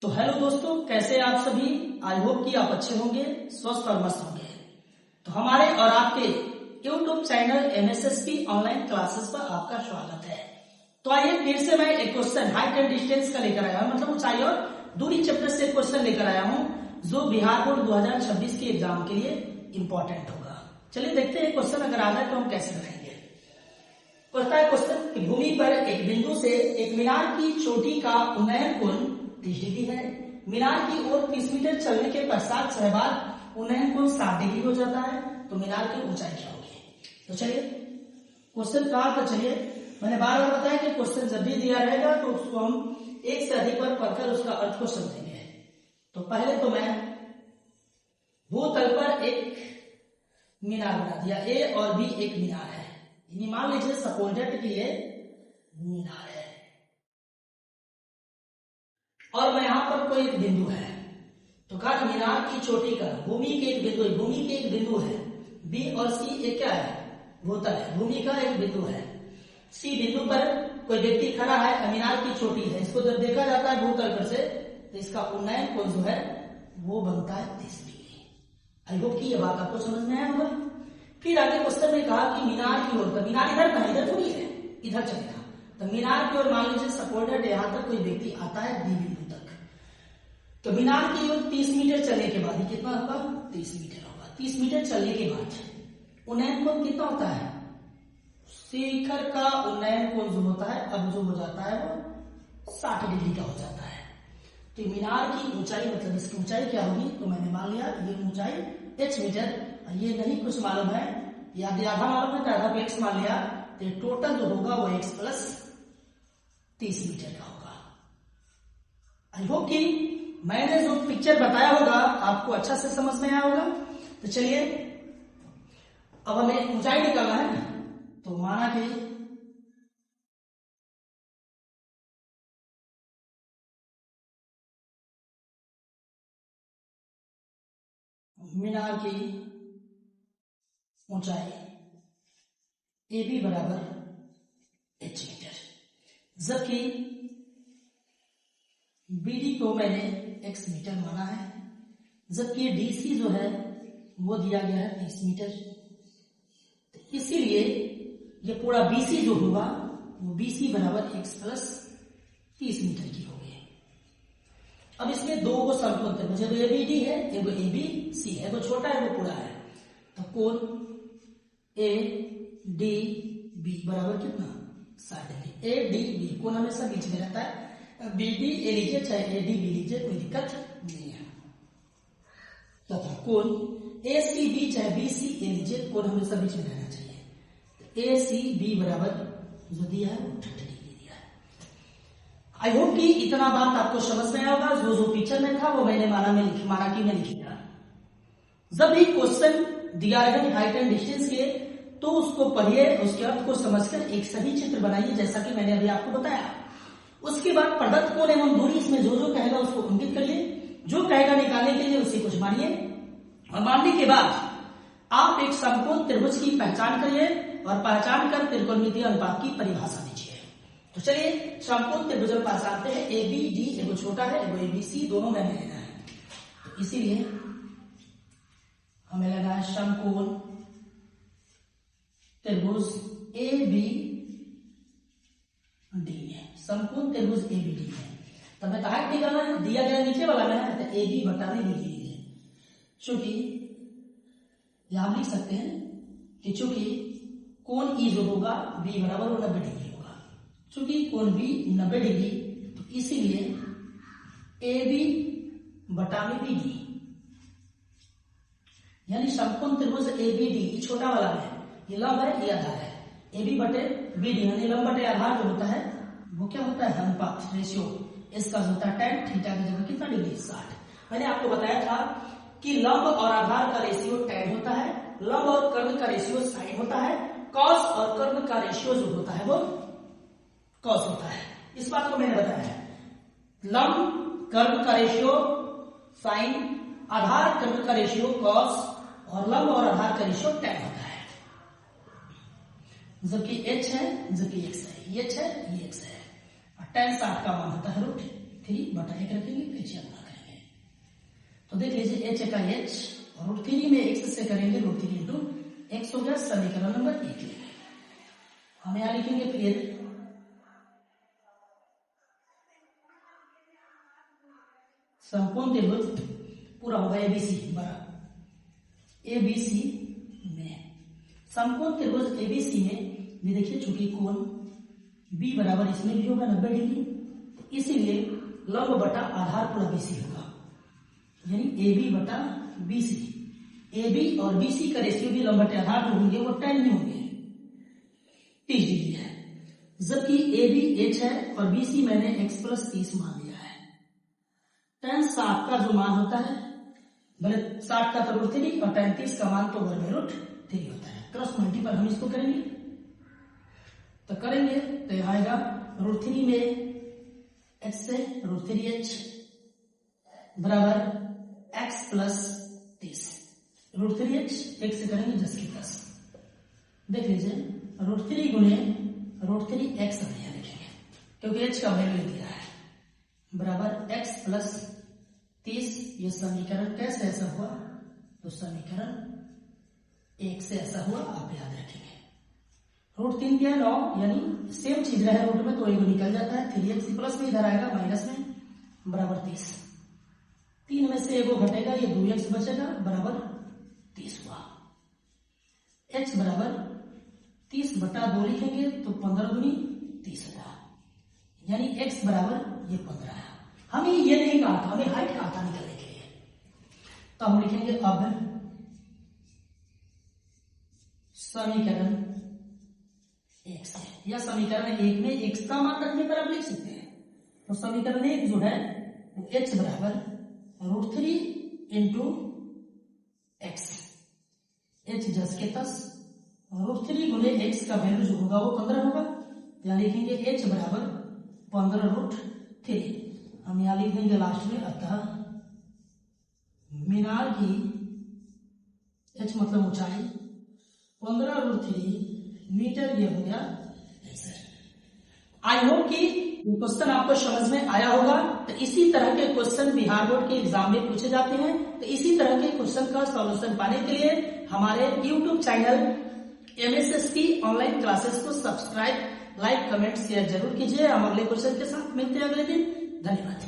तो हेलो दोस्तों, कैसे आप सभी। आई होप कि आप अच्छे होंगे, स्वस्थ और मस्त होंगे। तो हमारे और आपके यूट्यूब चैनल एमएसएसपी ऑनलाइन क्लासेस पर आपका स्वागत है। तो आइए फिर से मैं एक क्वेश्चन हाइट एंड डिस्टेंस का लेकर आया हूं, मतलब ऊंचाई और दूरी चैप्टर से क्वेश्चन लेकर आया हूं जो बिहार बोर्ड 2026 के एग्जाम के लिए इंपॉर्टेंट होगा। चलिए देखते हैं क्वेश्चन अगर आ जाए तो हम कैसे बनाएंगे। कहता है क्वेश्चन कि भूमि पर एक बिंदु से एक मीनार की चोटी का उन्नयन कोण 30 डिग्री है। मीनार की ओर 30 मीटर चलने के पश्चात क्षण बाद उन्नयन कोण 60 डिग्री हो जाता है। तो मीनार की ऊंचाई क्या होगी। तो चलिए क्वेश्चन का तो चलिए मैंने बार बार बताया कि क्वेश्चन जब भी दिया रहेगा तो उसको हम एक से अधिक बार पढ़कर उसका अर्थ को समझेंगे। तो पहले तो मैं भूतल पर एक मीनार बना दिया, ए और बी एक मीनार है। मान लीजिए सपोजेट की ये मीनार है और मैं यहां पर कोई एक बिंदु है। तो कहा मीनार की चोटी का भूमि के एक बिंदु है, भूमि के एक बिंदु है। बी और सी एक क्या है, भूतल है, भूमि का एक बिंदु है। सी बिंदु पर कोई व्यक्ति खड़ा है, मीनार की चोटी है। इसको जब देखा जाता है भूतल पर से तो इसका उन्नयन कोण जो है वो बनता है 30 डिग्री। आई होप कि ये बात आपको समझ में आया होगा। फिर आगे क्वेश्चन में कहा कि मीनार की ओर, तो मीनार इधर का इधर थोड़ी है, इधर चलेगा। तो मीनार की ओर मान लीजिए सपोर्टेड यहां तक कोई व्यक्ति आता है डी बिंदु तक। तो मीनार की ओर 30 मीटर चलने के बाद कितना होगा, 30 मीटर होगा। 30 मीटर चलने के बाद उन्नयन कोण कितना होता है, शिखर का उन्नयन कोण जो होता है अब जो हो जाता है वो 60 डिग्री का हो जाता है। तो मीनार की ऊंचाई मतलब इसकी ऊंचाई क्या होगी, तो मैंने मान लिया ये ऊंचाई h मीटर, ये नहीं कुछ मालूम है या आधा मालूम है तो आधा पे x मान लिया। तो टोटल जो होगा वो x प्लस 30 मीटर का होगा। आई होप कि मैंने जो पिक्चर बताया होगा आपको अच्छा से समझ में आया होगा। तो चलिए अब हमें ऊंचाई निकालना है ना। तो माना कि मीनार की ऊंचाई ए बी बराबर h मीटर, जबकि BD को मैंने x मीटर माना है, जबकि DC जो है वो दिया गया है 30 मीटर। तो इसीलिए ये पूरा BC जो होगा वो BC बराबर x प्लस 30 मीटर की होगी। अब इसमें दो को समकोण त्रिभुज है, तो ABD है, एगो ABC है, तो छोटा है वो पूरा है। तो कोण ADB बराबर कितना 60 डिग्री। ADB कोण हमेशा बीच में रहता है, BD ए लीजिए चाहे ADB लीजिए कोई दिक्कत नहीं है। तथा कोण ACB चाहे BC ए लीजिए कोण हमेशा बीच में रहना चाहिए। तो ACB बराबर जो दिया है वो 30 डिग्री दिया है। आई होप कि इतना बात आपको समझ में आया होगा। जो पिक्चर में था वो मैंने माना कि मैं लिखा। जब भी क्वेश्चन दिया है हाइट एंड डिस्टेंस के तो उसको पढ़िए, उसके अर्थ को समझकर एक सही चित्र बनाइए जैसा कि मैंने अभी आपको बताया। उसके बाद प्रदत्त कोण एवं दूरी इसमें जो जो कहेगा उसको अंकित करिए, जो कहेगा निकालने के लिए उसी कुछ मानिए और मानने के बाद आप एक समकोण त्रिभुज की पहचान करिए और पहचान कर त्रिकोणमितीय अनुपात की परिभाषा दीजिए। तो चलिए समकोण त्रिभुज पहचानते हैं। ABD एगो छोटा है, एगो ABC, दोनों में लेना है। तो इसीलिए हमें लेना है समकोण त्रिभुज ABD में, समकोण त्रिभुज ABD में। तब मैं हाइट निकालना है, दिया गया नीचे वाला में है तो AB बटा में लिख लीजिए। चूंकि यहां लिख सकते हैं कि चूंकि कोण E जो होगा B बराबर 90 डिग्री होगा। चूंकि कोण B 90 डिग्री तो इसीलिए AB बटा में BD, यानी समकोण त्रिभुज ABD छोटा वाला है, ये लंब है ये आधार है। AB बटे BD यानी लंब बटे आधार जो होता है वो क्या होता है, अनुपात रेशियो। इसका जो होता है tan थीटा की जगह कितना डिग्री 60। मैंने आपको बताया था कि लंब और आधार का रेशियो tan होता है, लंब और कर्ण का रेशियो sin होता है, कॉस और कर्ण का रेशियो जो होता है वो कॉस होता है। इस बात को मैंने बताया है। लंब कर्ण का रेशियो sin, आधार कर्ण का रेशियो कॉस और लंब और आधार का रेशियो tan होता है। जबकि h है, जबकि x है, ये h है, ये x है। और tan 60 का मान होता है √θ। 3/1 रखेंगे, पीछे गुणा करेंगे। तो देख लीजिए h का h और √3 में x से करेंगे √3 इंटू x हो गया समीकरण नंबर 1। हम यहां लिखेंगे फिर समकोण त्रिभुज पूरा होगा एबीसी बराबर एबीसी में समकोण त्रिभुज एबीसी में भी देखिए चूंकि कोण बी बराबर इसमें भी होगा 90 डिग्री, इसीलिए लंब बटा आधार पूरा बीसी होगा, यानी AB बटा BC। AB और BC का रेशियो भी लंब बटे आधार जो होंगे वो 10 में होंगे, 30 डिग्री है, जबकि AB h है और BC मैंने x + 30 मान लिया है। tan 60 का जो मान होता है, भले 60 का तो √3 और tan 30 का मान तो √3 होता है। क्रॉस मल्टीपल हम इसको करेंगे तो यहाँ आएगा √3 में h से √3h बराबर x + 30। √3h x से करेंगे 10 की 10। देख लीजिए √3 गुणे √3x हम यहाँ लिखेंगे क्योंकि h का वैल्यू दिया है बराबर x + 30। ये समीकरण कैसे ऐसा हुआ, तो समीकरण 1 से ऐसा हुआ, आप याद रखेंगे। √3 दिया 9, यानी सेम चीज रहे रूट में तो एक निकल जाता है, 3x प्लस में इधर आएगा माइनस में बराबर 30। 3 में से 1 घटेगा, ये 2x बचेगा बराबर 30 हुआ। h बराबर 30/2 लिखेंगे तो 15 दूनी 30 होगा, यानी x बराबर ये 15 है। हमें ये नहीं कहा था, हमें हाइट कहा था निकलने के लिए, तो हम लिखेंगे अब समीकरण 1 से, या समीकरण 1 में x का मान रखने पर आप लिख सकते हैं। तो समीकरण 1 जो है h बराबर √3 इंटू x, h 10 के 10, √3 गुणे x का वैल्यू जो होगा वो 15 होगा, यहाँ लिखेंगे h बराबर 15√3। हम यहाँ लिख देंगे लास्ट में, अतः मीनार की h मतलब ऊंचाई 15√3 मीटर, ये हो गया आंसर। आई होप कि ये क्वेश्चन आपको समझ में आया होगा। तो इसी तरह के क्वेश्चन बिहार बोर्ड के एग्जाम में पूछे जाते हैं। तो इसी तरह के क्वेश्चन का सॉल्यूशन पाने के लिए हमारे YouTube channel MSSP online classes को सब्सक्राइब, लाइक, कमेंट, शेयर जरूर कीजिए। हम अगले क्वेश्चन के साथ मिलते हैं अगले दिन। धन्यवाद।